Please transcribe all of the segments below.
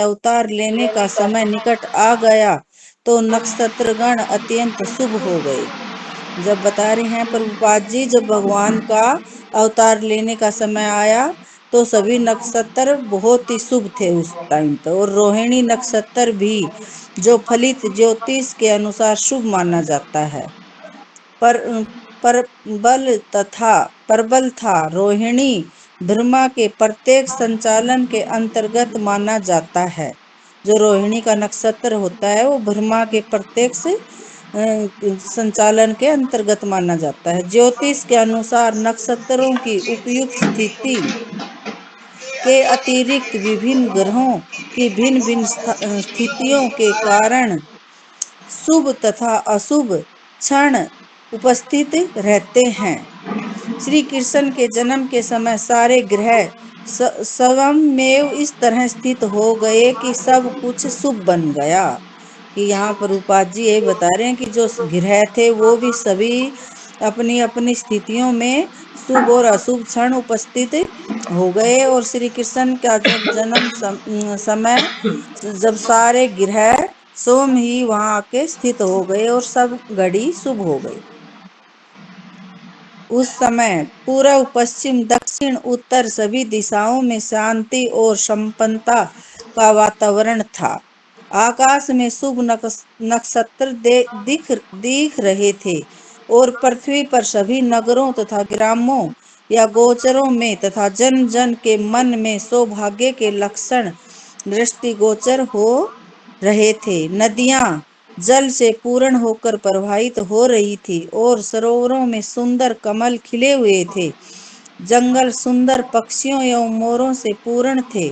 अवतार लेने का समय निकट आ गया तो नक्षत्रगण अत्यंत शुभ हो गए। जब बता रहे हैं प्रभुपाद जी, जब भगवान का अवतार लेने का समय आया तो सभी नक्षत्र बहुत ही शुभ थे उस टाइम तो, और रोहिणी नक्षत्र भी, जो फलित ज्योतिष के अनुसार शुभ माना जाता है। पर प्रबल था। रोहिणी ब्रह्मा के प्रत्येक संचालन के अंतर्गत माना जाता है। जो रोहिणी का नक्षत्र होता है वो ब्रह्मा के प्रत्येक से संचालन के अंतर्गत माना जाता है। ज्योतिष के अनुसार नक्षत्रों की उपयुक्त स्थिति के अतिरिक्त विभिन्न ग्रहों की भिन्न भिन्न स्थितियों के कारण शुभ तथा अशुभ क्षण उपस्थित रहते हैं। श्री कृष्ण के जन्म के समय सारे ग्रह स्वयंमेव इस तरह स्थित हो गए कि सब कुछ शुभ बन गया। कि यहाँ पर उपाध्याय जी यही बता रहे हैं कि जो ग्रह थे वो भी सभी अपनी अपनी स्थितियों में शुभ और अशुभ क्षण उपस्थित हो गए। और श्री कृष्ण का जब जन्म समय जब सारे ग्रह स्वयं ही वहां आके स्थित हो गए और सब घड़ी शुभ हो गई। उस समय पूर्व पश्चिम दक्षिण उत्तर सभी दिशाओं में शांति और संपन्नता का वातावरण था। आकाश में शुभ नक्षत्र दिख रहे थे और पृथ्वी पर सभी नगरों तथा ग्रामों या गोचरों में तथा जन जन के मन में सौभाग्य के लक्षण दृष्टिगोचर हो रहे थे। नदियां जल से पूर्ण होकर प्रवाहित हो रही थी और सरोवरों में सुंदर कमल खिले हुए थे। जंगल सुंदर पक्षियों एवं मोरों से पूर्ण थे।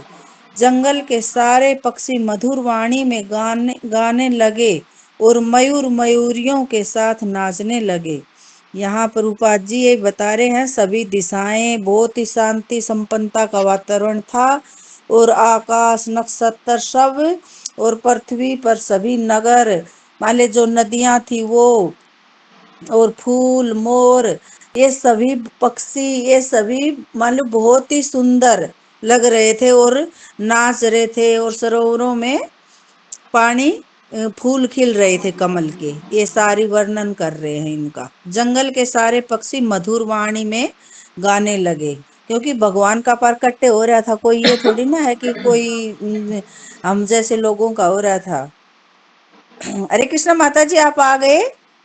जंगल के सारे पक्षी मधुर वाणी में गाने लगे और मयूर मयूरियों के साथ नाचने लगे। यहाँ पर उपाध्याय जी ये बता रहे हैं सभी दिशाएं बहुत ही शांति संपन्नता का वातावरण था और आकाश नक्षत्र सब और पृथ्वी पर सभी नगर माने जो नदियां थी वो और फूल मोर ये सभी पक्षी ये सभी मान लो बहुत ही सुंदर लग रहे थे और नाच रहे थे। और सरोवरों में पानी फूल खिल रहे थे कमल के। ये सारी वर्णन कर रहे हैं इनका। जंगल के सारे पक्षी मधुर वाणी में गाने लगे क्योंकि भगवान का प्राकट्य हो रहा था। कोई ये थोड़ी ना है कि कोई हम जैसे लोगों का हो रहा था। अरे कृष्णा माता जी आप आ गए?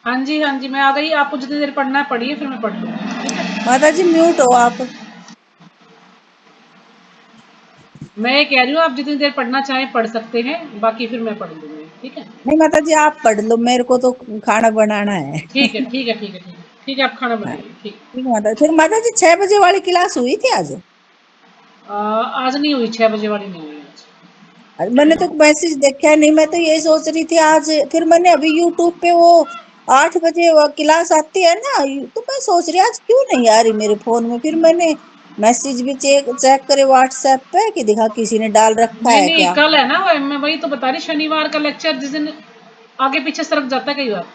हाँ जी मैं आ गई। आपको जितनी देर पढ़ना है पढ़िए, फिर मैं पढ़ लूंगी, ठीक है। माता जी म्यूट हो आप। मैं ये कह रही हूँ आप जितनी देर पढ़ना चाहें पढ़ सकते हैं, बाकी फिर मैं पढ़ लूंगी, ठीक है। नहीं माता जी आप पढ़ लो, मेरे को तो खाना बनाना है। ठीक है ठीक है ठीक है ठीक है ठीक है, आप खाना हाँ बनाइए, ठीक। ठीक है माता। फिर माता जी 6 बजे वाली क्लास हुई थी आज? आज नहीं हुई, 6 बजे वाली नहीं हुई आज। मैंने तो मैसेज देखा नहीं। मैं तो यही सोच रही थी आज। फिर मैंने अभी यूट्यूब पे वो 8 बजे वो क्लास आती है ना, तो मैं सोच रही आज क्यों नहीं आ रही मेरे फोन में। फिर मैंने मैसेज भी चेक चेक करे व्हाट्सएप पे कि देखा किसी ने डाल रखा नहीं है नहीं, क्या। कल है ना, मैं वही तो बता रही, शनिवार का लेक्चर जिस दिन आगे पीछे सरक जाता है कई बार।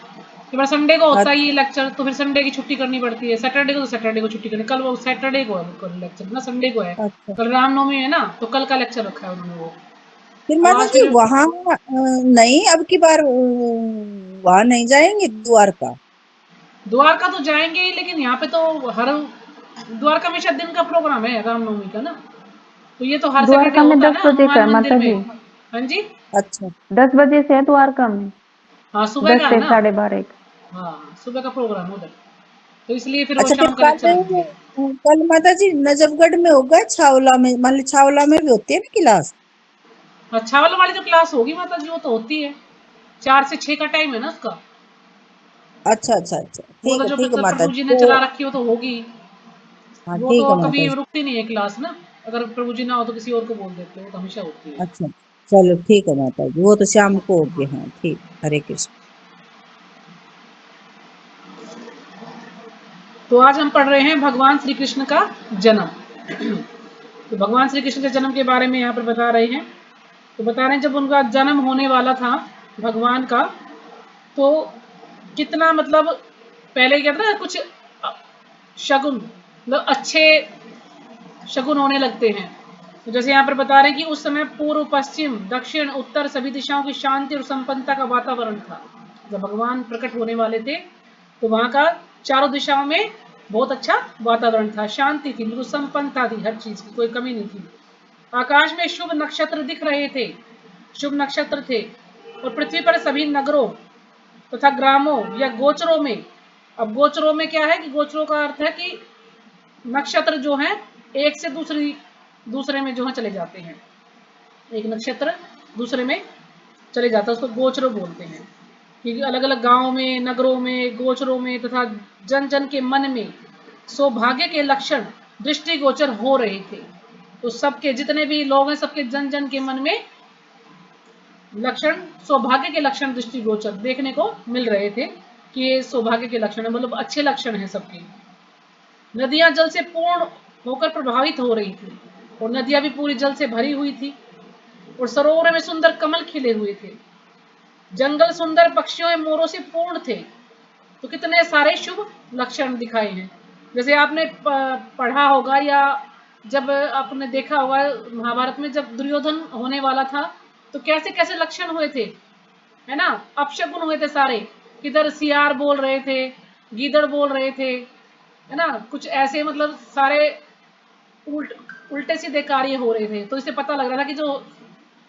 कई बार संडे को होता है ये अच्छा लेक्चर, तो फिर संडे की छुट्टी करनी पड़ती है। सैटरडे को तो सैटरडे को छुट्टी करनी, कल वो सैटरडे को है लेक्चर ना, संडे को है। अच्छा। कल रामनवमी है ना, तो कल का लेक्चर रखा है उन्होंने वो। फिर अब माता आज जी फिर वहां नहीं, अब की बार वहां नहीं जाएंगे द्वारका? द्वारका तो जाएंगे ही, लेकिन यहाँ पे तो हर द्वारका में शायद दिन का प्रोग्राम है रामनवमी का ना, तो ये तो हर सैटरडे द्वारका में होता है 10 ना बजे का हनुमान है मंदिर माता में। जी। हाँ जी। अच्छा 10 बजे से है द्वारका में। हाँ सुबह 10 का है से ना। 12:30। हाँ सुबह का प्रोग्राम उधर, तो इसलिए फिर वो अच्छा। फिर शाम का लेक्चर रख दिया। कल माता जी नजफगढ़ में होगा, छावला में मान ली छावला में भी होती है ना क्लास? अच्छा वाला वाली जो क्लास होगी माता जी वो तो होती है, 4 से 6 का टाइम है ना उसका। अच्छा अच्छा अच्छा वो तो जो ठीक है माता प्रभु जी जी ने तो। चला रखी हो तो होगी। हाँ वो ठीक तो है कभी माता जी। रुकती नहीं है क्लास ना, अगर प्रभु जी ना हो तो किसी और को बोल देते हो, वो तो हमेशा होती है। अच्छा चलो ठीक है माता जी, वो तो शाम को होगी। हाँ ठीक। हरे कृष्ण। तो आज हम पढ़ रहे हैं भगवान श्री कृष्ण का जन्म। तो भगवान श्री कृष्ण के जन्म के बारे में यहाँ पर बता रहे हैं। तो बता रहे हैं जब उनका जन्म होने वाला था भगवान का, तो कितना मतलब पहले क्या था, कुछ शगुन मतलब अच्छे शगुन होने लगते हैं। तो जैसे यहाँ पर बता रहे हैं कि उस समय पूर्व, पश्चिम, दक्षिण, उत्तर सभी दिशाओं की शांति और संपन्नता का वातावरण था। जब भगवान प्रकट होने वाले थे तो वहां का चारों दिशाओं में बहुत अच्छा वातावरण था, शांति थी, बिल्कुल संपन्नता थी, हर चीज की कोई कमी नहीं थी। आकाश में शुभ नक्षत्र दिख रहे थे, शुभ नक्षत्र थे, और पृथ्वी पर सभी नगरों तथा ग्रामों या गोचरों में, अब गोचरों में क्या है कि गोचरों का अर्थ है कि नक्षत्र जो है एक से दूसरे में जो है चले जाते हैं, एक नक्षत्र दूसरे में चले जाता है, उसको गोचरों बोलते हैं। कि अलग अलग गांवों में, नगरों में, गोचरों में तथा जन जन के मन में सौभाग्य के लक्षण दृष्टिगोचर हो रहे थे। तो सबके जितने भी लोग हैं, सबके जन जन के मन में लक्षण, सौभाग्य के लक्षण दृष्टिगोचर देखने को मिल रहे थे कि ये सौभाग्य के लक्षण है, मतलब अच्छे लक्षण हैं सबके। नदियां जल से पूर्ण होकर प्रभावित हो रही थी, और नदियां भी पूरी जल से भरी हुई थी, और सरोवर में सुंदर कमल खिले हुए थे। जंगल सुंदर पक्षियों एवं मोरों से पूर्ण थे। तो कितने सारे शुभ लक्षण दिखाए हैं। जैसे आपने पढ़ा होगा या जब आपने देखा होगा महाभारत में, जब दुर्योधन होने वाला था तो कैसे कैसे लक्षण हुए थे, है ना, अपशकुन हुए थे सारे। किधर सियार बोल रहे थे, गीदड़ बोल रहे थे, है ना, कुछ ऐसे मतलब सारे उल्टे सीधे कार्य हो रहे थे। तो इससे पता लग रहा था कि जो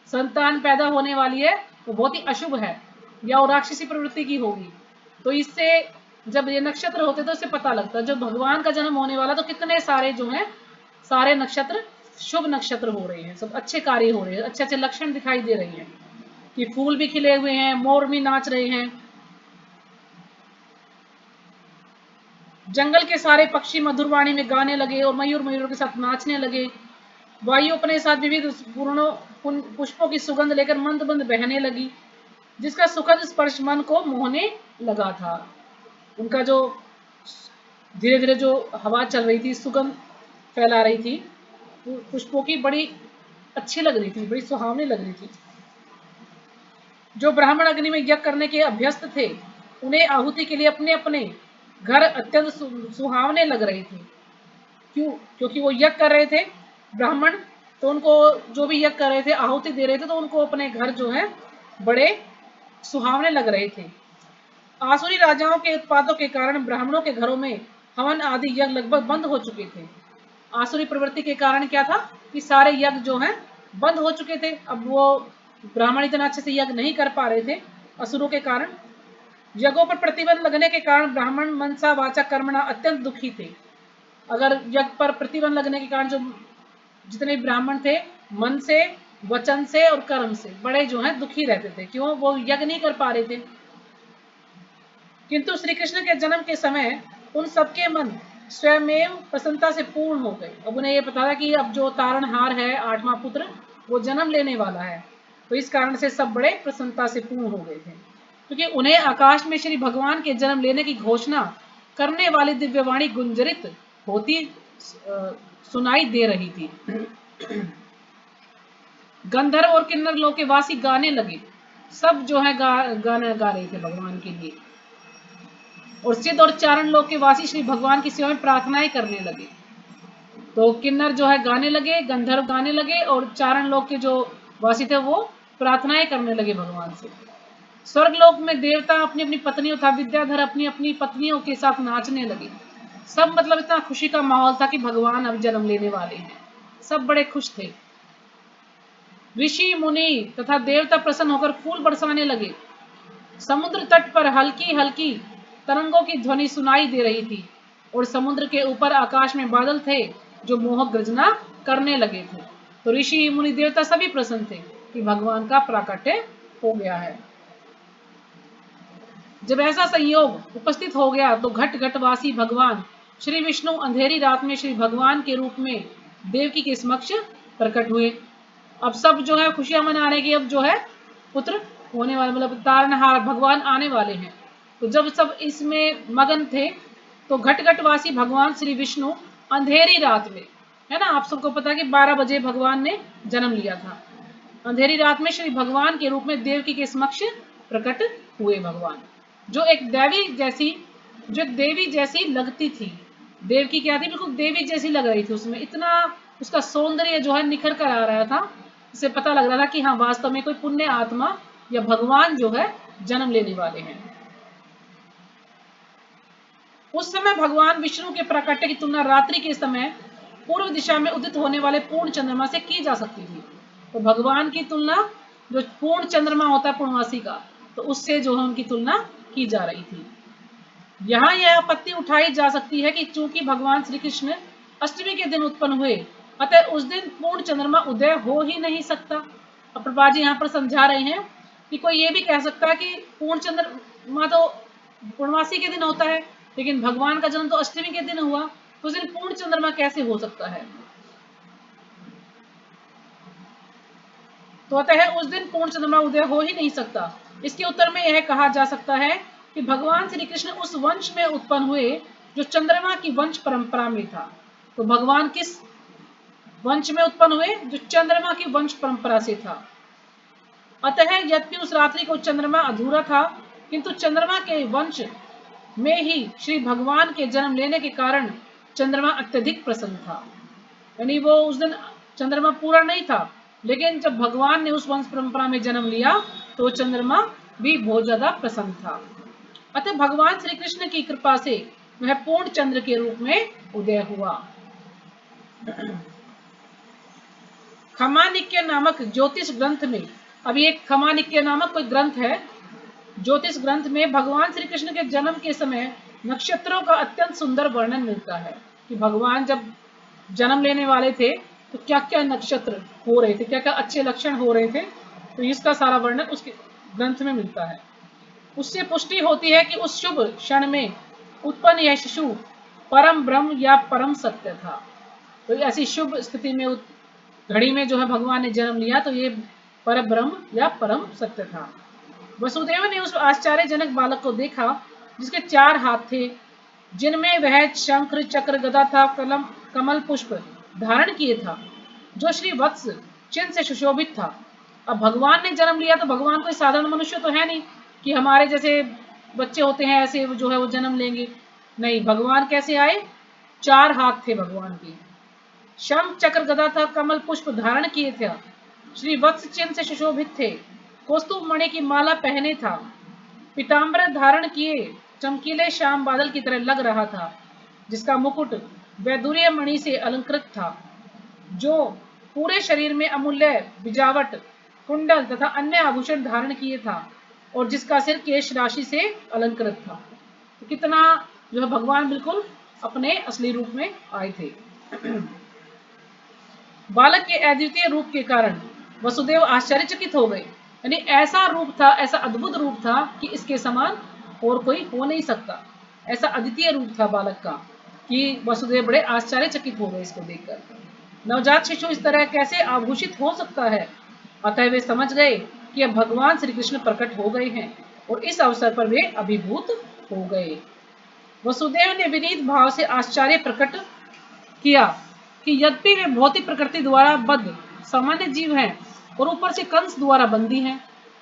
संतान पैदा होने वाली है वो बहुत ही अशुभ है, या वो राक्षसी प्रवृत्ति की होगी। तो इससे जब ये नक्षत्र होते तो इससे पता लगता है, जब भगवान का जन्म होने वाला तो कितने सारे जो हैं, सारे नक्षत्र शुभ नक्षत्र हो रहे हैं, सब अच्छे कार्य हो रहे हैं, अच्छे अच्छे लक्षण दिखाई दे रहे हैं कि फूल भी खिले हुए हैं, मोर भी नाच रहे हैं, जंगल के सारे पक्षी मधुर वाणी में गाने लगे और मयूर मयूरों के साथ नाचने लगे। वायु अपने साथ विविध पुष्पों की सुगंध लेकर मंद मंद बहने लगी, जिसका सुखद स्पर्श मन को मोहने लगा था। उनका जो धीरे धीरे जो हवा चल रही थी, सुगंध फैला रही थी पुष्पों की, बड़ी अच्छी लग रही थी, बड़ी सुहावनी लग रही थी। जो ब्राह्मण अग्नि में यज्ञ करने के अभ्यस्त थे, उन्हें आहुति के लिए अपने अपने घर अत्यंत सुहावने लग रहे थे। क्यों? क्योंकि वो यज्ञ कर रहे थे ब्राह्मण, तो उनको जो भी यज्ञ कर रहे थे, आहुति दे रहे थे, तो उनको अपने घर जो है बड़े सुहावने लग रहे थे। आसुरी राजाओं के उत्पादों के कारण ब्राह्मणों के घरों में हवन आदि यज्ञ लगभग बंद हो चुके थे। आसुरी प्रवृत्ति के कारण क्या था कि सारे यज्ञ जो हैं बंद हो चुके थे। अब वो ब्राह्मण इतना अच्छे से यज्ञ नहीं कर पा रहे थे असुरों के कारण। यज्ञों पर प्रतिबंध लगने के कारण ब्राह्मण मनसा वाचा कर्मणा अत्यंत दुखी थे। अगर यज्ञ पर प्रतिबंध लगने के कारण जो जितने ब्राह्मण थे, मन से, वचन से और कर्म से बड़े जो है दुखी रहते थे। क्यों? वो यज्ञ नहीं कर पा रहे थे। किंतु श्री कृष्ण के जन्म के समय उन सबके मन स्वयं प्रसन्नता से पूर्ण हो गए। अब उन्हें यह पता था कि अब जो तारणहार है, 8वां पुत्र, वो जन्म लेने वाला है। तो इस कारण से सब बड़े प्रसन्नता से पूर्ण हो गए थे, क्योंकि उन्हें आकाश में श्री भगवान के जन्म लेने की घोषणा करने वाली दिव्यवाणी गुंजरित होती सुनाई दे रही थी। गंधर्व और किन्नर लोक के वासी गाने लगे, सब जो है गाना गा रहे थे भगवान के लिए। और सिद्ध और चारण लोक के वासी श्री भगवान की सेवा में प्रार्थनाएं करने लगे। तो किन्नर जो है गाने लगे, गंधर्व गाने लगे, और चारण लोक के जो वासी थे वो प्रार्थनाएं करने लगे भगवान से। स्वर्ग लोक में देवता अपनी अपनी पत्नियों तथा विद्याधर अपनी अपनी पत्नियों के साथ नाचने लगे। सब मतलब इतना खुशी का माहौल था कि भगवान अब जन्म लेने वाले हैं, सब बड़े खुश थे। ऋषि मुनि तथा देवता प्रसन्न होकर फूल बरसाने लगे। समुद्र तट पर हल्की हल्की तरंगों की ध्वनि सुनाई दे रही थी, और समुद्र के ऊपर आकाश में बादल थे जो मोहक गर्जना करने लगे थे। तो ऋषि मुनि देवता सभी प्रसन्न थे कि भगवान का प्राकट्य हो गया है। जब ऐसा संयोग उपस्थित हो गया तो घट घटवासी भगवान श्री विष्णु अंधेरी रात में श्री भगवान के रूप में देवकी के समक्ष प्रकट हुए। अब सब जो है खुशियां मनाने की, अब जो है पुत्र होने वाले, मतलब तारणहार भगवान आने वाले हैं। तो जब सब इसमें मगन थे तो घट घटवासी भगवान श्री विष्णु अंधेरी रात में, है ना, आप सबको पता है कि 12 बजे भगवान ने जन्म लिया था। अंधेरी रात में श्री भगवान के रूप में देवकी के समक्ष प्रकट हुए भगवान, जो एक देवी जैसी लगती थी। देवकी क्या थी? बिल्कुल देवी जैसी लग रही थी, उसमें इतना उसका सौंदर्य जो है निखर कर आ रहा था। इससे पता लग रहा था कि हाँ वास्तव में कोई पुण्य आत्मा या भगवान जो है जन्म लेने वाले हैं। उस समय भगवान विष्णु के प्राकट्य की तुलना रात्रि के समय पूर्व दिशा में उदित होने वाले पूर्ण चंद्रमा से की जा सकती थी। तो भगवान की तुलना जो पूर्ण चंद्रमा होता है पूर्णमासी का, तो उससे जो है उनकी तुलना की जा रही थी। यहाँ यह आपत्ति उठाई जा सकती है कि चूंकि भगवान श्री कृष्ण अष्टमी के दिन उत्पन्न हुए, अतः उस दिन पूर्ण चंद्रमा उदय हो ही नहीं सकता। अब प्रभुपाद जी यहाँ पर समझा रहे हैं कि कोई ये भी कह सकता है कि पूर्ण चंद्रमा तो पूर्णमासी के दिन होता है, लेकिन भगवान का जन्म तो अष्टमी के दिन हुआ, तो उस दिन पूर्ण चंद्रमा कैसे हो सकता है। तो अतः उस दिन पूर्ण चंद्रमा उदय हो ही नहीं सकता। इसके उत्तर में यह कहा जा सकता है कि भगवान श्री कृष्ण उस वंश में उत्पन्न हुए जो चंद्रमा की वंश परंपरा में था। तो भगवान किस वंश में उत्पन्न हुए? जो चंद्रमा की वंश परंपरा से था। अतः यद्यपि उस रात्रि को चंद्रमा अधूरा था, किंतु चंद्रमा के वंश में ही श्री भगवान के जन्म लेने के कारण चंद्रमा अत्यधिक प्रसन्न था। यानी वो उस दिन चंद्रमा पूरा नहीं था, लेकिन जब भगवान ने उस वंश परंपरा में जन्म लिया तो चंद्रमा भी बहुत ज्यादा प्रसन्न था। अतः भगवान श्री कृष्ण की कृपा से वह पूर्ण चंद्र के रूप में उदय हुआ। खमानिक्य नामक ज्योतिष ग्रंथ में, अभी एक खमानिक्य नामक कोई ग्रंथ है ज्योतिष ग्रंथ में, भगवान श्री कृष्ण के जन्म के समय नक्षत्रों का अत्यंत सुंदर वर्णन मिलता है कि भगवान जब जन्म लेने वाले थे तो क्या क्या नक्षत्र हो रहे थे, क्या क्या अच्छे लक्षण हो रहे थे। तो इसका सारा वर्णन उसके ग्रंथ में मिलता है। उससे पुष्टि होती है कि उस शुभ क्षण में उत्पन्न यह शिशु परम ब्रह्म या परम सत्य था। तो ऐसी शुभ स्थिति में घड़ी में जो है भगवान ने जन्म लिया, तो ये पर ब्रह्म या परम सत्य था। वसुदेव ने उस आश्चर्यजनक बालक को देखा जिसके 4 हाथ थे, जिनमें वह शंख चक्र गदा था कमल पुष्प धारण किए था, जो श्री वत्स चिन्ह से सुशोभित था। अब भगवान ने जन्म लिया तो भगवान कोई साधारण मनुष्य तो है नहीं कि हमारे जैसे बच्चे होते हैं ऐसे जो है वो जन्म लेंगे। नहीं, भगवान कैसे आए? 4 हाथ थे भगवान के, शंख चक्र गदा था कमल पुष्प धारण किए थे, श्री वत्स चिन्ह से सुशोभित थे, कौस्तुभ मणि की माला पहने था, पीताम्बर धारण किए चमकीले श्याम बादल की तरह लग रहा था, जिसका मुकुट वैदुर्य मणि से अलंकृत था, जो पूरे शरीर में अमूल्य बिजावट कुंडल तथा अन्य आभूषण धारण किए था, और जिसका सिर केश राशि से अलंकृत था। तो कितना जो है भगवान बिल्कुल अपने असली रूप में आए थे। बालक के अद्वितीय रूप के कारण वसुदेव आश्चर्यचकित हो गए। यानी ऐसा रूप था, ऐसा अद्भुत रूप था कि इसके समान और कोई हो नहीं सकता। ऐसा अद्वितीय रूप था बालक का कि वसुदेव बड़े आश्चर्यचकित हो गए इसको देखकर। नवजात शिशु इस तरह कैसे आभूषित हो सकता है? अतः वे समझ गए कि अब भगवान श्री कृष्ण प्रकट हो गए हैं, और इस अवसर पर वे अभिभूत हो गए। वसुदेव ने विनीत भाव से आश्चर्य प्रकट किया कि यद्यपि वे भौतिक प्रकृति द्वारा बद्ध सामान्य जीव हैं और ऊपर से कंस द्वारा बंदी हैं,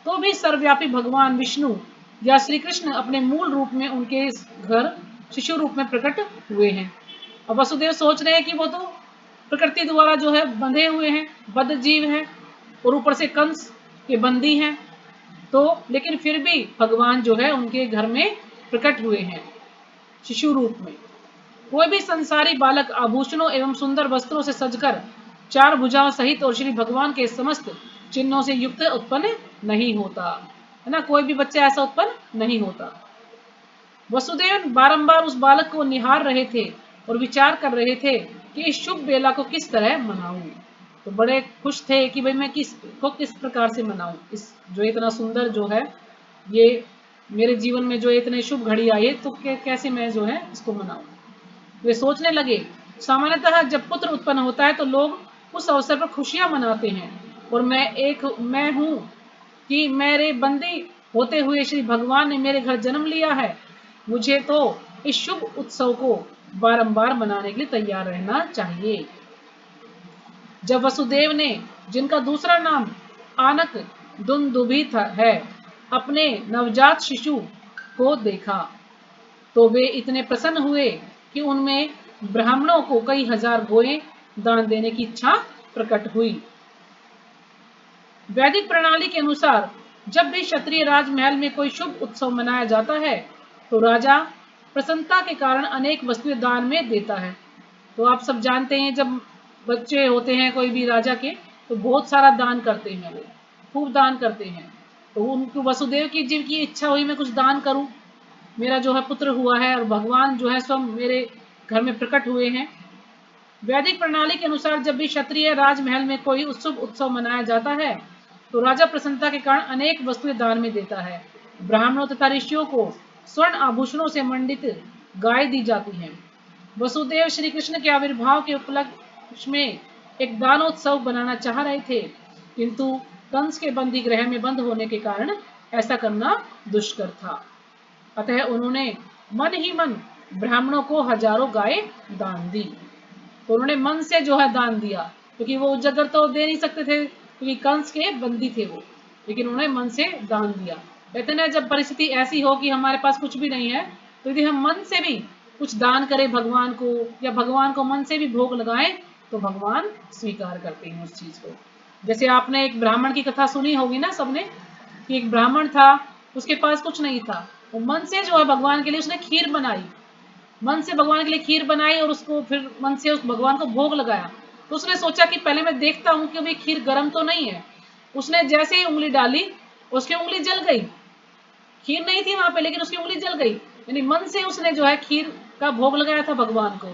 तो भी सर्वव्यापी भगवान विष्णु या श्री कृष्ण अपने मूल रूप में उनके घर शिशु रूप में प्रकट हुए हैं। अब वसुदेव सोच रहे हैं कि वो तो प्रकृति द्वारा जो है बंधे हुए हैं, बद्ध जीव हैं, और ऊपर से कंस के बंदी हैं, तो लेकिन फिर भी भगवान जो है उनके घर में प्रकट हुए हैं शिशु रूप में। कोई भी संसारी बालक आभूषणों एवं सुंदर वस्त्रों से सजकर 4 भुजाओं सहित और श्री भगवान के समस्त चिन्हों से युक्त उत्पन्न नहीं होता, है ना। कोई भी बच्चा ऐसा उत्पन्न नहीं होता। वसुदेव बारंबार उस बालक को निहार रहे थे और विचार कर रहे थे कि इस शुभ बेला को किस तरह मनाऊं। तो बड़े खुश थे कि भाई मैं किस प्रकार से मनाऊं, इस जो इतना सुंदर जो है ये मेरे जीवन में जो इतने शुभ घड़ी आई है, तो कैसे मैं जो है इसको मनाऊं। वे सोचने लगे, सामान्यतः जब पुत्र उत्पन्न होता है तो लोग उस अवसर पर खुशियां मनाते हैं, और मैं हूं कि मेरे बंदी होते हुए श्री भगवान ने मेरे घर जन्म लिया है। मुझे तो इस शुभ उत्सव को बारंबार मनाने के लिए तैयार रहना चाहिए। जब वसुदेव ने, जिनका दूसरा नाम आनक दुंदुभि है, अपने नवजात शिशु को देखा, तो वे इतने प्रसन्न हुए कि उनमें ब्राह्मणों को कई हजार गोएं दान देने की इच्छा प्रकट हुई। वैदिक प्रणाली के अनुसार जब भी क्षत्रिय राजमहल में कोई शुभ उत्सव मनाया जाता है तो राजा प्रसन्नता के कारण अनेक वस्तुएं दान में देता है। तो आप सब जानते हैं जब बच्चे होते हैं कोई भी राजा के तो बहुत सारा दान करते हैं, वो खूब दान करते हैं। तो उनको वसुदेव की जीव की इच्छा हुई मैं कुछ दान करूं, मेरा जो है पुत्र हुआ है और भगवान जो है स्वयं मेरे घर में प्रकट हुए हैं। वैदिक प्रणाली के अनुसार जब भी क्षत्रिय राजमहल में कोई शुभ उत्सव मनाया जाता है तो राजा प्रसन्नता के कारण अनेक वस्तुएं दान में देता है। ब्राह्मणों तथा ऋषियों को स्वर्ण आभूषणों से मंडित गाय दी जाती है। वसुदेव श्री कृष्ण के आविर्भाव के उपलक्ष्य में एक दानोत्सव बनाना चाह रहे थे, किंतु कंस के बंदी गृह में बंद होने के कारण ऐसा करना दुष्कर था। अतः उन्होंने मन ही मन ब्राह्मणों को हजारों गाय दान दी। तो उन्होंने मन से जो है दान दिया, क्योंकि वो उजागर तो दे नहीं सकते थे क्योंकि कंस के बंदी थे वो, लेकिन उन्होंने मन से दान दिया। कहते ना जब परिस्थिति ऐसी हो कि हमारे पास कुछ भी नहीं है तो यदि हम मन से भी कुछ दान करें भगवान को या भगवान को मन से भी भोग लगाएं तो भगवान स्वीकार करते हैं उस चीज को। जैसे आपने एक ब्राह्मण की कथा सुनी होगी ना सबने, कि एक ब्राह्मण था, उसके पास कुछ नहीं था, वो मन से जो है भगवान के लिए उसने खीर बनाई, मन से भगवान के लिए खीर बनाई और उसको फिर मन से उस भगवान को भोग लगाया। तो उसने सोचा कि पहले मैं देखता हूँ कि भाई खीर गर्म तो नहीं है। उसने जैसे ही उंगली डाली उसकी उंगली जल गई, खीर नहीं थी वहां पे लेकिन उसकी उंगली जल गई, यानी मन से उसने जो है खीर का भोग लगाया था भगवान को,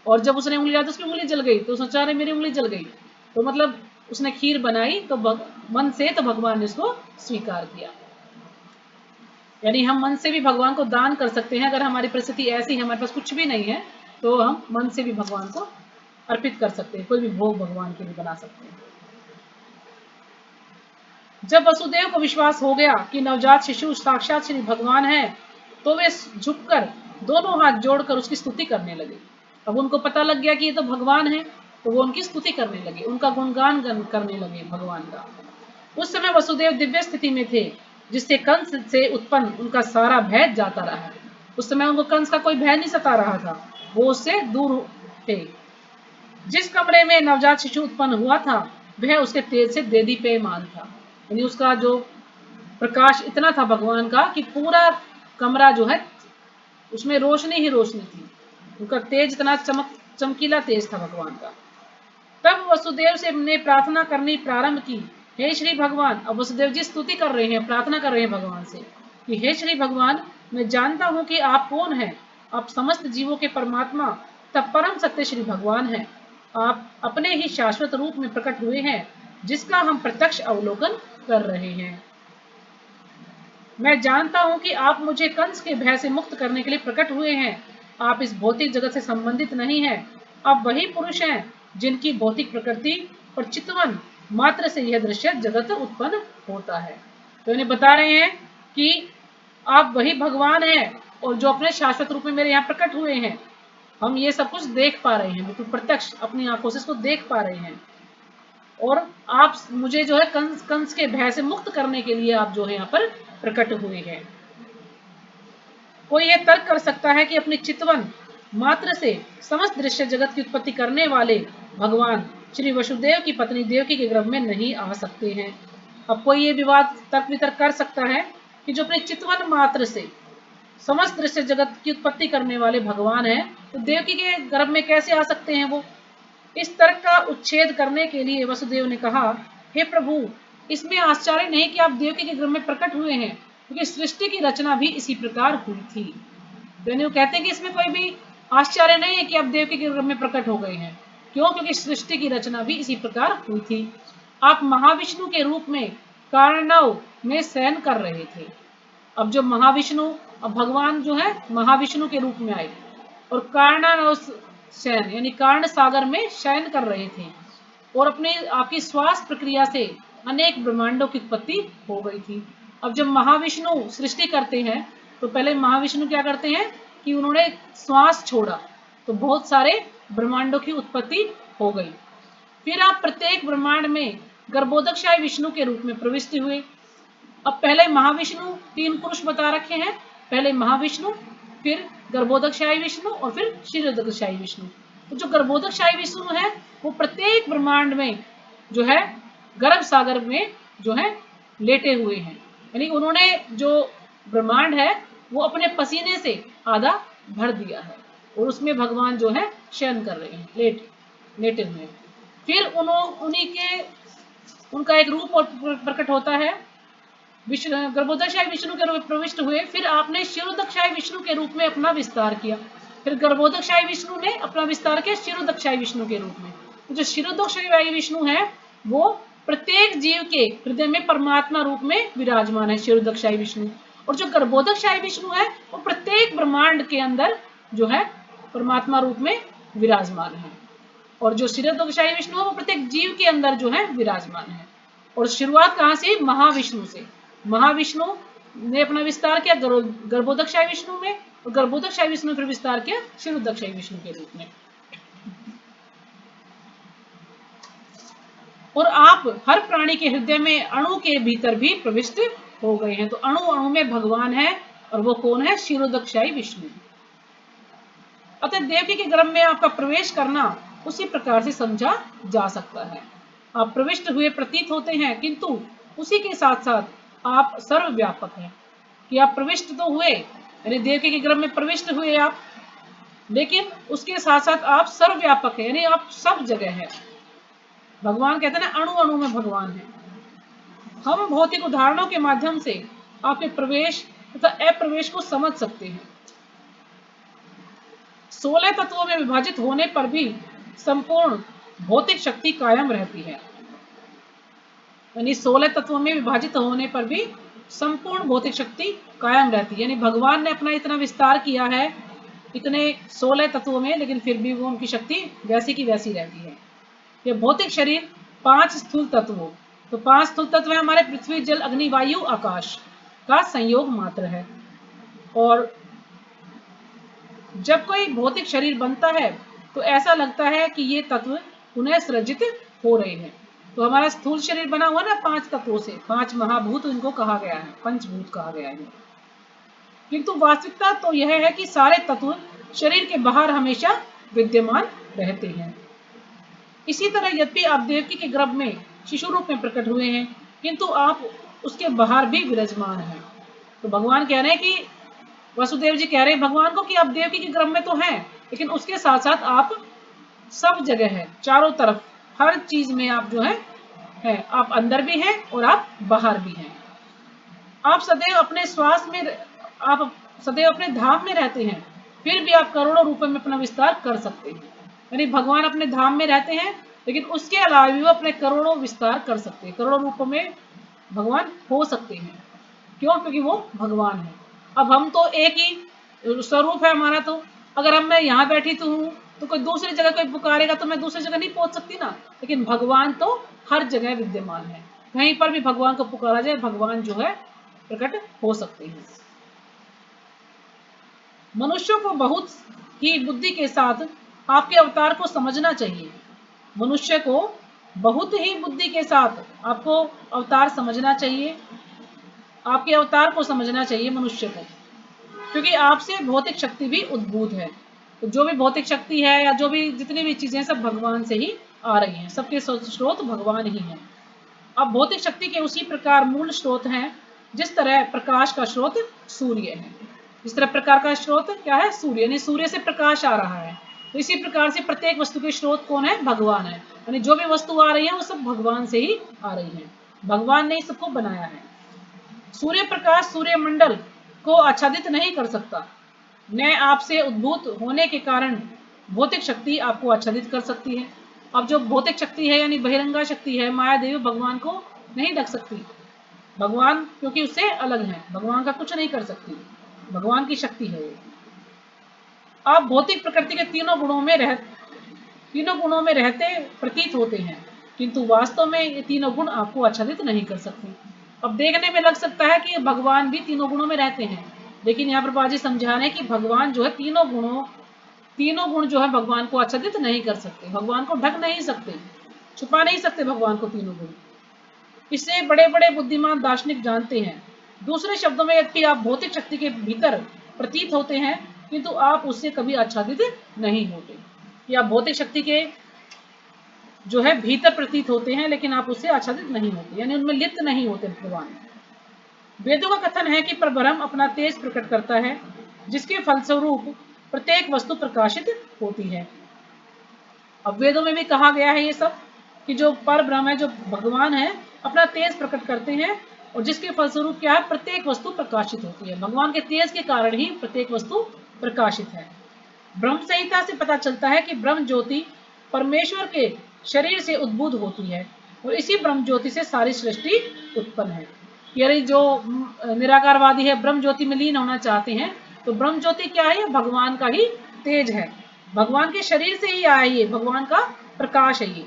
और जब उसने उंगली डाली तो उसकी उंगली जल गई। तो उसने सोचा मेरी उंगली जल गई, तो मतलब उसने खीर बनाई तो मन से, तो भगवान ने उसको स्वीकार किया। यानी हम मन से भी भगवान को दान कर सकते हैं। अगर हमारी परिस्थिति ऐसी है हमारे पास कुछ भी नहीं है तो हम मन से भी भगवान को अर्पित कर सकते हैं, कोई भी भोग भगवान के लिए बना सकते हैं। जब वसुदेव को विश्वास हो गया कि नवजात शिशु साक्षात श्री भगवान है तो वे झुककर दोनों हाथ जोड़कर उसकी स्तुति करने लगे। अब उनको पता लग गया कि ये तो भगवान है, तो वो उनकी स्तुति करने लगे, उनका गुणगान करने लगे भगवान का। उस समय वसुदेव दिव्य स्थिति में थे जिससे कंस से उत्पन्न उनका सारा भय जाता रहा। उस समय उनको कंस का कोई भय नहीं सता रहा था, वो उससे दूर थे। जिस कमरे में नवजात शिशु उत्पन्न हुआ था वह उसके तेज से देदीप्यमान था, यानी उसका जो प्रकाश इतना था भगवान का कि पूरा कमरा जो है उसमें रोशनी ही रोशनी थी। उनका तेज इतना चमकीला तेज था भगवान का। तब वसुदेव से ने प्रार्थना करनी प्रारंभ की, हे श्री भगवान। अब वसुदेव जी स्तुति कर रहे हैं, प्रार्थना कर रहे हैं भगवान से कि हे श्री भगवान, मैं जानता हूं कि आप कौन हैं, आप समस्त जीवों के परमात्मा तब परम सत्य श्री भगवान हैं। आप अपने ही शाश्वत रूप में प्रकट हुए हैं जिसका हम प्रत्यक्ष अवलोकन कर रहे हैं। मैं जानता हूं कि आप मुझे कंस के भय से मुक्त करने के लिए प्रकट हुए हैं। आप इस भौतिक जगत से संबंधित नहीं हैं। आप वही पुरुष हैं जिनकी भौतिक प्रकृति और चितवन मात्र से यह दृश्य जगत उत्पन्न होता है। तो इन्हें बता रहे हैं कि आप वही भगवान हैं और जो अपने शाश्वत रूप में मेरे यहाँ प्रकट हुए हैं। हम ये सब कुछ देख पा रहे हैं, बिल्कुल प्रत्यक्ष अपनी आंखों से इसको देख पा रहे हैं। और आप मुझे जो है कंस के भय से मुक्त करने के लिए आप जो है यहाँ पर प्रकट हुए हैं। कोई यह तर्क कर सकता है कि अपनी चितवन मात्र से समस्त दृश्य जगत की उत्पत्ति करने वाले भगवान श्री वसुदेव की पत्नी देवकी के गर्भ में नहीं आ सकते हैं। अब कोई ये तर्क वितर्क कर सकता है कि जो अपनी चितवन मात्र से समस्त दृश्य जगत की उत्पत्ति करने वाले भगवान है तो देवकी के गर्भ में कैसे आ सकते हैं वो। इस तर्क का उच्छेद करने के लिए वसुदेव ने कहा, हे प्रभु, इसमें आश्चर्य नहीं कि आप देवकी के गर्भ में प्रकट हुए हैं, क्योंकि सृष्टि की रचना भी इसी प्रकार हुई थी। तो वो कहते हैं कि इसमें कोई भी आश्चर्य नहीं है कि आप देवकी के गर्भ में प्रकट हो गए हैं। क्यों? क्योंकि सृष्टि की रचना भी इसी प्रकार हुई थी। आप महाविष्णु के रूप में कार्णव में शयन कर रहे थे। अब जो महाविष्णु, अब भगवान जो है महाविष्णु के रूप में आए और कार्णव शयन यानी कर्ण सागर में शयन कर रहे थे, और अपने आपकी श्वास प्रक्रिया से अनेक ब्रह्मांडों की उत्पत्ति हो गई थी। अब जब महाविष्णु सृष्टि करते हैं तो पहले महाविष्णु क्या करते हैं कि उन्होंने श्वास छोड़ा तो बहुत सारे ब्रह्मांडों की उत्पत्ति हो गई। फिर आप प्रत्येक ब्रह्मांड में गर्भोदकशाही विष्णु के रूप में प्रविष्ट हुए। अब पहले महाविष्णु, तीन पुरुष बता रखे हैं, पहले महाविष्णु, फिर गर्भोदकशाही विष्णु और फिर क्षीरोदकशाही विष्णु। तो जो गर्भोदकशाही विष्णु है वो प्रत्येक ब्रह्मांड में जो है गर्भ सागर में जो है लेटे हुए हैं, यानी उन्होंने जो ब्रह्मांड है वो अपने पसीने से आधा भर दिया है और उसमें भगवान जो है शयन कर रहे हैं, लेटे हुए हैं। फिर उन्हीं के उनका एक रूप और प्रकट होता है, गर्भोदकशाही विष्णु के रूप में प्रविष्ट हुए। फिर आपने क्षीरोदकशाही विष्णु के रूप में अपना विस्तार किया। फिर गर्भोदकशाही विष्णु ने अपना विस्तार किया क्षीरोदकशाही विष्णु के रूप में। तो जो क्षीरोदकशाही विष्णु है वो प्रत्येक जीव के हृदय में परमात्मा रूप में विराजमान है, क्षीरोदकशाही विष्णु। और जो गर्भोदकशाही विष्णु है वो प्रत्येक ब्रह्मांड के अंदर जो है परमात्मा रूप में विराजमान है। और जो क्षीरोदकशाही विष्णु है वो प्रत्येक जीव के अंदर जो है विराजमान है। और शुरुआत कहाँ से? महाविष्णु से। महाविष्णु ने अपना विस्तार किया गर्भोदकशाही विष्णु में, और गर्भोदकशाही विष्णु ने फिर विस्तार किया क्षीरोदकशाही विष्णु के रूप में। और आप हर प्राणी के हृदय में अणु के भीतर भी प्रविष्ट हो गए हैं। तो अणु अणु में भगवान है, और वो कौन है? क्षीरोदकशाही विष्णु। अतः देवकी के गर्भ में आपका प्रवेश करना उसी प्रकार से समझा जा सकता है। आप प्रविष्ट हुए प्रतीत होते हैं, किंतु उसी के साथ साथ आप सर्वव्यापक हैं। कि आप प्रविष्ट तो हुए, यानी देवकी के गर्भ में प्रविष्ट हुए आप, लेकिन उसके साथ साथ आप सर्वव्यापक हैं, यानी आप सब जगह हैं। भगवान कहते हैं ना, अणु अणु में भगवान है। हम भौतिक उदाहरणों के माध्यम से आपके प्रवेश तथा अप्रवेश को समझ सकते हैं। 16 तत्वों में विभाजित होने पर भी संपूर्ण भौतिक शक्ति कायम रहती है। यानी 16 तत्वों में विभाजित होने पर भी संपूर्ण भौतिक शक्ति कायम रहती है। यानी भगवान ने अपना इतना विस्तार किया है इतने 16 तत्वों में, लेकिन फिर भी वो उनकी शक्ति वैसी की वैसी रहती है। ये भौतिक शरीर 5 स्थूल तत्वों, तो 5 स्थूल तत्व है हमारे पृथ्वी, जल, अग्नि, वायु, आकाश का संयोग मात्र है। और जब कोई भौतिक शरीर बनता है तो ऐसा लगता है कि ये तत्व पुनः सृजित हो रहे हैं। तो हमारा स्थूल शरीर बना हुआ ना 5 तत्वों से, 5 महाभूत इनको कहा गया है, पंचभूत कहा गया है। किंतु वास्तविकता तो यह है कि सारे तत्व शरीर के बाहर हमेशा विद्यमान रहते हैं। इसी तरह यद्यपि आप देवकी के गर्भ में शिशु रूप में प्रकट हुए हैं, किंतु आप उसके बाहर भी विराजमान हैं। तो भगवान कह रहे हैं कि वसुदेव जी कह रहे हैं भगवान को कि आप देवकी के गर्भ में तो हैं, लेकिन उसके साथ साथ आप सब जगह हैं, चारों तरफ हर चीज में आप जो है आप अंदर भी हैं और आप बाहर भी हैं। आप सदैव अपने श्वास में, आप सदैव अपने धाम में रहते हैं, फिर भी आप करोड़ों रूपों में अपना विस्तार कर सकते हैं। यानी भगवान अपने धाम में रहते हैं, लेकिन उसके अलावा भी वो अपने करोड़ों विस्तार कर सकते हैं, करोड़ों रूपों में भगवान हो सकते हैं। क्यों? क्योंकि वो भगवान है। अब हम तो एक ही स्वरूप है हमारा, तो अगर हम मैं यहाँ बैठी तो हूँ, तो कोई दूसरी जगह कोई पुकारेगा तो मैं दूसरी जगह नहीं पहुंच सकती ना। लेकिन भगवान तो हर जगह विद्यमान है, कहीं पर भी भगवान को पुकारा जाए भगवान जो है प्रकट हो सकते हैं। मनुष्यों को बहुत ही बुद्धि के साथ आपके अवतार को समझना चाहिए। मनुष्य को बहुत ही बुद्धि के साथ आपको अवतार समझना चाहिए, आपके अवतार को समझना चाहिए मनुष्य को, क्योंकि आपसे भौतिक शक्ति भी उद्भूत है। तो जो भी भौतिक शक्ति है या जो भी जितनी भी चीजें सब भगवान से ही आ रही हैं, सबके स्रोत भगवान ही हैं। अब भौतिक शक्ति के उसी प्रकार मूल स्रोत हैं जिस तरह प्रकाश का स्रोत सूर्य है। इस तरह प्रकार का स्रोत क्या है? सूर्य, यानी सूर्य से प्रकाश आ रहा है। तो इसी प्रकार से प्रत्येक वस्तु के स्रोत कौन है? भगवान है। यानी जो भी वस्तु आ रही है वो सब भगवान से ही आ रही है, भगवान ने सबको बनाया है। सूर्य प्रकाश सूर्य मंडल को आच्छादित नहीं कर सकता, न आपसे उद्भूत होने के कारण भौतिक शक्ति आपको आच्छादित कर सकती है। अब जो भौतिक शक्ति है यानी बहिरंगा शक्ति है, माया देवी, भगवान को नहीं ढक सकती। भगवान क्योंकि उससे अलग है, भगवान का कुछ नहीं कर सकती, भगवान की शक्ति है वो। आप भौतिक प्रकृति के तीनों गुणों में रहते प्रतीत होते हैं, किंतु वास्तव में ये तीनों गुण आपको आच्छादित नहीं कर सकते। अब देखने में लग सकता है कि भगवान भी तीनों गुणों में रहते हैं, लेकिन यहाँ पर बाजी समझा रहे हैं कि भगवान जो है तीनों गुण जो है भगवान को आच्छादित नहीं कर सकते, भगवान को ढक नहीं सकते, छुपा नहीं सकते भगवान को तीनों गुण। इसे बड़े बड़े बुद्धिमान दार्शनिक जानते हैं। दूसरे शब्दों में यदि आप भौतिक शक्ति के भीतर प्रतीत होते हैं, किंतु आप उससे कभी आच्छादित नहीं होते। या भौतिक शक्ति के जो है भीतर प्रतीत होते हैं, लेकिन आप उससे आच्छादित नहीं होते, यानी उनमें लिप्त नहीं होते भगवान। वेदों का कथन है कि परब्रह्म अपना तेज प्रकट करता है, जिसके फलस्वरूप प्रत्येक वस्तु प्रकाशित होती है। अब वेदों में भी कहा गया है ये सब कि जो परब्रह्म है, जो भगवान है, अपना तेज प्रकट करते हैं और जिसके फलस्वरूप क्या है, प्रत्येक वस्तु प्रकाशित होती है। भगवान के तेज के कारण ही प्रत्येक वस्तु प्रकाशित है। ब्रह्म संहिता से पता चलता है कि ब्रह्म ज्योति परमेश्वर के शरीर से उद्भूत होती है और इसी ब्रह्म ज्योति से सारी सृष्टि उत्पन्न है। यानी जो निराकारवादी है, ब्रह्म ज्योति में लीन होना चाहते हैं, तो ब्रह्म ज्योति क्या है, भगवान का ही तेज है, भगवान के शरीर से ही आया, ये भगवान का प्रकाश है। ये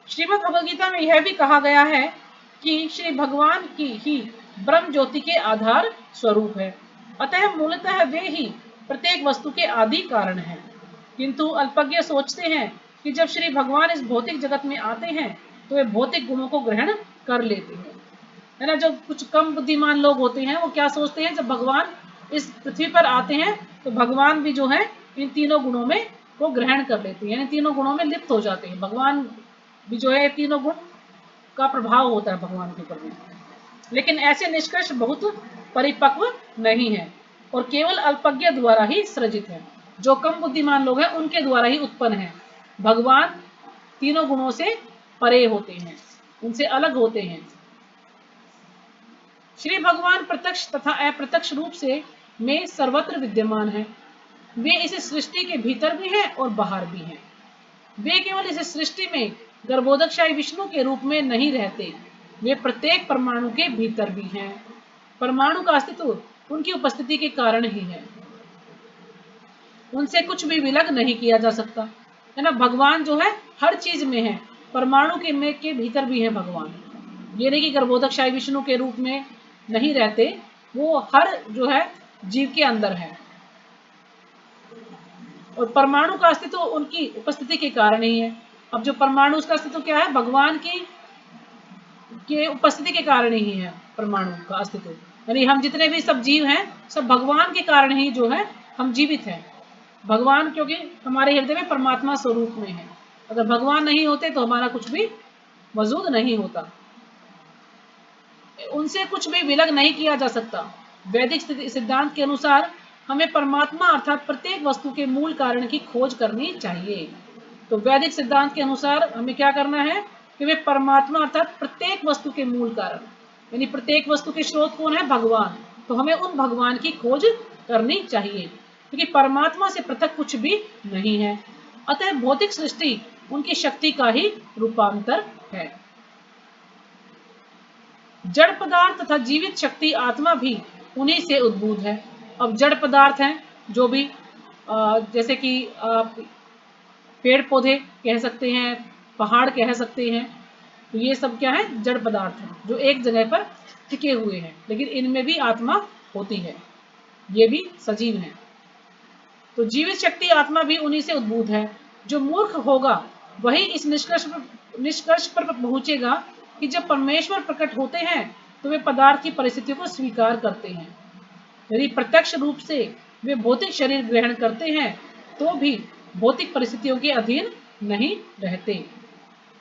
श्रीमद् भगवद गीता में यह भी कहा गया है कि श्री भगवान की ही ब्रह्म ज्योति के आधार स्वरूप है, अतः मूलतः वे ही प्रत्येक वस्तु के आदि कारण हैं। किंतु अल्पज्ञ सोचते हैं कि जब श्री भगवान इस भौतिक जगत में आते हैं तो वे भौतिक गुणों को ग्रहण कर लेते हैं, है ना। जो कुछ कम बुद्धिमान लोग होते हैं वो क्या सोचते हैं, जब भगवान इस पृथ्वी पर आते हैं तो भगवान भी जो है इन तीनों गुणों में वो ग्रहण कर लेते हैं, यानी तीनों गुणों में लिप्त हो जाते हैं। भगवान भी जो है तीनों गुण का प्रभाव होता है भगवान के ऊपर भी, लेकिन ऐसे निष्कर्ष बहुत परिपक्व नहीं है और केवल अल्पज्ञ द्वारा ही सृजित है। जो कम बुद्धिमान लोग हैं उनके द्वारा ही उत्पन्न है। भगवान तीनों गुणों से परे होते हैं, उनसे अलग होते हैं। श्री भगवान प्रत्यक्ष तथा अप्रत्यक्ष रूप से में सर्वत्र विद्यमान है। वे इस सृष्टि के भीतर भी हैं और बाहर भी हैं। वे केवल इस सृष्टि में गर्भोदकशाही विष्णु के रूप में नहीं रहते, वे प्रत्येक परमाणु के भीतर भी हैं। परमाणु का अस्तित्व उनकी उपस्थिति के कारण ही है, उनसे कुछ भी विलग नहीं किया जा सकता, है ना। भगवान जो है हर चीज में है, परमाणु के भीतर भी है भगवान। ये नहीं कि गर्भोदकशाही विष्णु के रूप में नहीं रहते, वो हर जो है जीव के अंदर है और परमाणु का अस्तित्व उनकी उपस्थिति के कारण ही है। अब जो परमाणु, उसका अस्तित्व क्या है, भगवान की के उपस्थिति के कारण ही है परमाणु का अस्तित्व। यानी हम जितने भी सब जीव हैं, सब भगवान के कारण ही जो है हम जीवित हैं। भगवान क्योंकि हमारे हृदय में परमात्मा स्वरूप में है, अगर भगवान नहीं होते तो हमारा कुछ भी वजूद नहीं होता, उनसे कुछ भी विलग नहीं किया जा सकता। वैदिक सिद्धांत के अनुसार हमें परमात्मा अर्थात प्रत्येक वस्तु के मूल कारण की खोज करनी चाहिए। तो वैदिक सिद्धांत के अनुसार हमें क्या करना है कि वे परमात्मा अर्थात प्रत्येक वस्तु के मूल कारण, यानी प्रत्येक वस्तु के स्रोत कौन है, भगवान। तो हमें उन भगवान की खोज करनी चाहिए, क्योंकि परमात्मा से पृथक कुछ भी नहीं है। अतः भौतिक सृष्टि उनकी शक्ति का ही रूपांतर है। जड़ पदार्थ तथा जीवित शक्ति आत्मा भी उन्हीं से उद्भूत है। अब जड़ पदार्थ हैं जो भी जैसे कि पेड़ पौधे कह सकते हैं, पहाड़ कह सकते हैं, तो ये सब क्या है, जड़ पदार्थ हैं जो एक जगह पर टिके हुए हैं, लेकिन इनमें भी आत्मा होती है, ये भी सजीव हैं। तो जीवित शक्ति आत्मा भी उन्हीं से उद्भूत है। जो मूर्ख होगा वही इस निष्कर्ष पर पहुंचेगा कि जब परमेश्वर प्रकट होते हैं तो वे पदार्थ की परिस्थितियों को स्वीकार करते हैं। यदि प्रत्यक्ष रूप से वे भौतिक शरीर ग्रहण करते हैं तो भी भौतिक परिस्थितियों के अधीन नहीं रहते।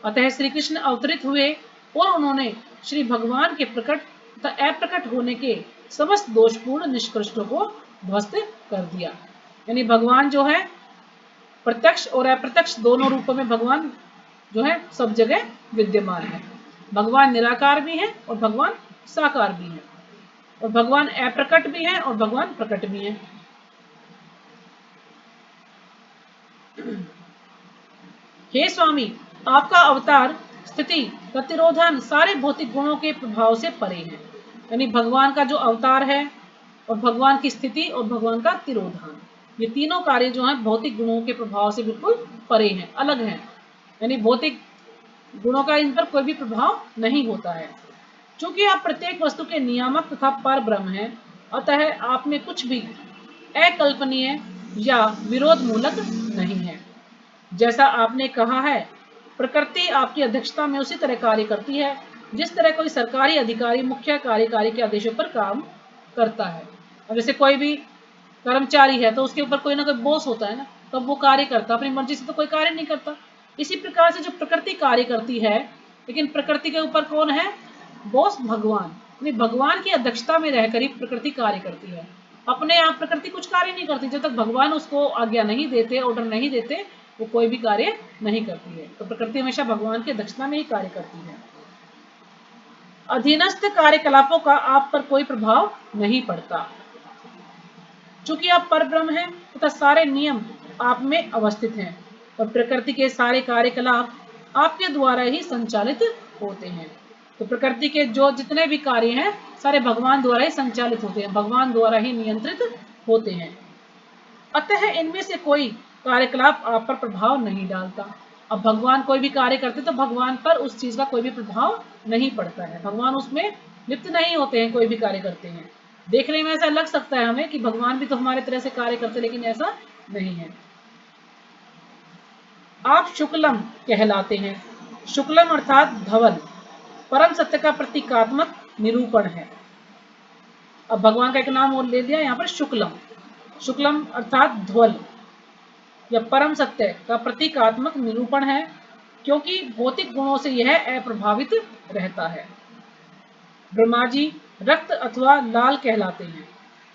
अतः श्री कृष्ण अवतरित हुए और उन्होंने श्री भगवान के प्रकट तथा अप्रकट होने के समस्त दोषपूर्ण निष्कर्षों को ध्वस्त कर दिया। यानी भगवान जो है प्रत्यक्ष और अप्रत्यक्ष दोनों रूपों में भगवान जो है सब जगह विद्यमान है। भगवान निराकार भी है और भगवान साकार भी है, और भगवान अप्रकट भी है और भगवान प्रकट भी है। हे स्वामी, आपका अवतार स्थिति प्रतिरोधन सारे भौतिक गुणों के प्रभाव से परे है। यानी भगवान का जो अवतार है और भगवान की स्थिति और भगवान का तिरोधान, ये तीनों कार्य जो हैं भौतिक गुणों के प्रभाव से बिल्कुल परे हैं, अलग हैं। यानी भौतिक गुणों का इन पर कोई भी प्रभाव नहीं होता है। क्योंकि आप प्रत्येक वस्तु के नियामक तथा पर ब्रह्म हैं, अतः आप में कुछ भी अकल्पनीय या विरोध मूलक नहीं है। जैसा आपने कहा है, प्रकृति आपकी अध्यक्षता में उसी तरह कार्य करती है जिस तरह कोई सरकारी अधिकारी मुख्य कार्यकारी के आदेशों पर काम करता है। और जैसे कोई भी कर्मचारी है तो उसके ऊपर कोई ना कोई बॉस होता है ना, तब वो कार्य करता, अपनी मर्जी से तो कोई कार्य नहीं करता। इसी प्रकार से जो प्रकृति कार्य करती है, लेकिन प्रकृति के ऊपर कौन है? बॉस भगवान। यानी भगवान की अध्यक्षता में रहकर ही प्रकृति कार्य करती है। अपने आप प्रकृति कुछ कार्य नहीं करती, जब तक भगवान उसको आज्ञा नहीं देते, ऑर्डर नहीं देते, वो कोई भी कार्य नहीं करती है। तो प्रकृति हमेशा भगवान की अध्यक्षता में ही कार्य करती है। अधीनस्थ कार्यकलापों का आप पर कोई प्रभाव नहीं पड़ता, चूंकि आप परब्रह्म हैं तथा सारे नियम आप में अवस्थित हैं और प्रकृति के सारे कार्यकलाप आपके द्वारा ही संचालित होते हैं। तो प्रकृति के जो जितने भी कार्य हैं सारे भगवान द्वारा ही संचालित होते हैं, भगवान द्वारा ही नियंत्रित होते हैं। अतः इनमें से कोई कार्यकलाप आप पर प्रभाव नहीं डालता। अब भगवान कोई भी कार्य करते तो भगवान पर उस चीज का कोई भी प्रभाव नहीं पड़ता है, भगवान उसमें लिप्त नहीं होते हैं। कोई भी कार्य करते हैं, देखने में ऐसा लग सकता है हमें कि भगवान भी तो हमारे तरह से कार्य करते, लेकिन ऐसा नहीं है। आप शुक्लम कहलाते हैं। शुक्लम अर्थात धवल परम सत्य का प्रतीकात्मक निरूपण है। अब भगवान का एक नाम और ले लिया यहाँ पर, शुक्लम। शुक्लम अर्थात ध्वल या परम सत्य का प्रतीकात्मक निरूपण है, क्योंकि भौतिक गुणों से यह अप्रभावित रहता है। ब्रह्मा जी रक्त अथवा लाल कहलाते हैं।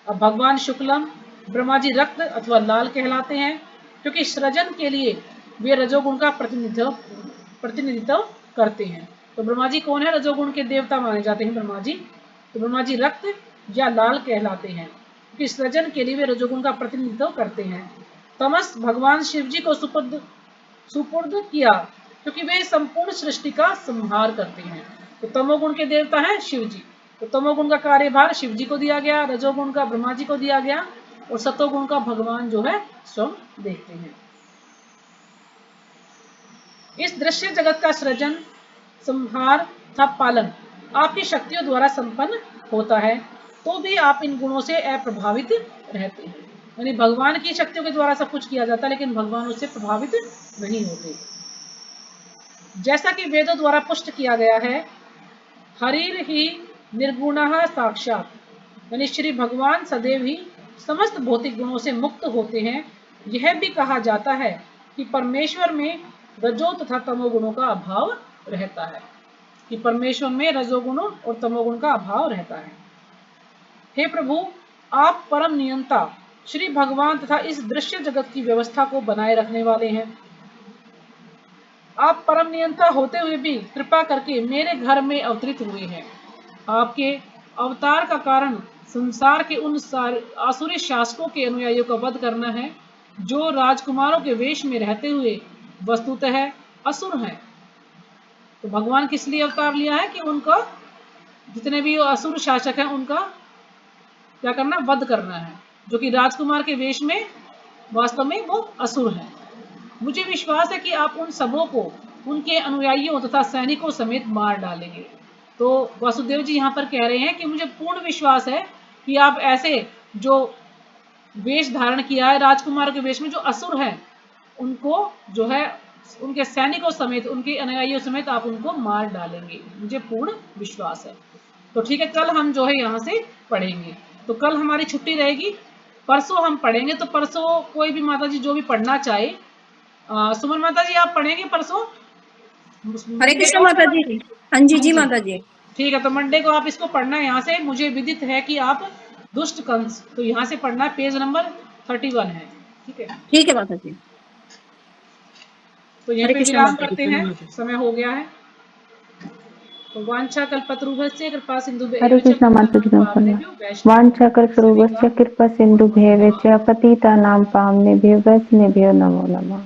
अब भगवान शुक्लम, ब्रह्मा जी रक्त अथवा लाल कहलाते हैं, क्योंकि सृजन के लिए वे रजोगुण का प्रतिनिधित्व करते हैं। तो ब्रह्मा जी कौन है? रजोगुण के देवता माने जाते हैं ब्रह्मा जी। तो ब्रह्मा जी रक्त या लाल कहलाते हैं, क्योंकि सृजन के लिए वे रजोगुण का प्रतिनिधित्व करते हैं। तमस भगवान शिव जी को सुपुर्द किया, क्योंकि वे संपूर्ण सृष्टि का संहार करते हैं। तो तमोगुण के देवता हैं शिव जी, तो तमोगुण का कार्यभार शिव जी को दिया गया, रजोगुण का ब्रह्मा जी को दिया गया और सतोगुण का भगवान जो है स्वयं देखते हैं। इस दृश्य जगत का सृजन, संहार तथा पालन आपकी शक्तियों द्वारा संपन्न होता है, तो भी आप इन गुणों से अप्रभावित रहते हैं। यानी भगवान की शक्तियों के द्वारा सब कुछ किया जाता है, लेकिन भगवान उससे प्रभावित नहीं होते। जैसा कि वेदों द्वारा पुष्ट किया गया है, हरिर ही निर्गुणः साक्षात, यानी श्री भगवान सदैव ही समस्त भौतिक गुणों से मुक्त होते हैं। यह भी कहा जाता है कि परमेश्वर में रजो तथा तमोगुणों का अभाव रहता है, कि परमेश्वर में रजोगुणों और तमोगुण का अभाव रहता है। हे प्रभु, आप परम नियंता श्री भगवान तथा इस दृश्य जगत की व्यवस्था को बनाए रखने वाले हैं। आप परम नियंता होते हुए भी कृपा करके मेरे घर में अवतरित हुए हैं। आपके अवतार का कारण संसार के उन आसुरी शासकों के अनुयायियों का वध करना है, जो राजकुमारों के वेश में रहते हुए वस्तुतः असुर हैं। तो भगवान किस लिए अवतार लिया है? कि उनका जितने भी असुर शासक हैं उनका क्या करना? वध करना है, जो कि राजकुमार के वेश में वास्तव में वो असुर हैं। मुझे विश्वास है कि आप उन सबों को उनके अनुयायियों तथा सैनिकों समेत मार डालेंगे। तो वासुदेव जी यहाँ पर कह रहे हैं कि मुझे पूर्ण विश्वास है कि आप ऐसे जो वेश धारण किया है राजकुमार के वेश में, जो असुर हैं, उनको जो है उनके सैनिकों समेत, उनके अनुयायियों समेत आप उनको मार डालेंगे, मुझे पूर्ण विश्वास है। तो ठीक है, कल हम जो है यहाँ से पढ़ेंगे। तो कल हमारी छुट्टी रहेगी, परसों हम पढ़ेंगे। तो परसों कोई भी माता जी जो भी पढ़ना चाहे, सुमन माता जी आप पढ़ेंगे परसों? हरे कृष्ण माता जी। हाँ जी जी माता जी। ठीक है, तो मंडे को आप इसको पढ़ना है। यहाँ से मुझे विदित है कि आप दुष्ट कंस, तो यहाँ से पढ़ना है, पेज नंबर 31 है। ठीक है, ठीक है माता जी। तो यहीं पे विराम करते हैं, समय हो गया है। तो वांछा कल्पतरुभ्यश्च कृपा सिन्धुभ्यः हरे कृष्ण माता जी। वांछा कल्पतरुभ्यश्च कृपा सिन्धुभ्यः च पतितानां पावनेभ्यो वैष्णवेभ्यो नमो नमः।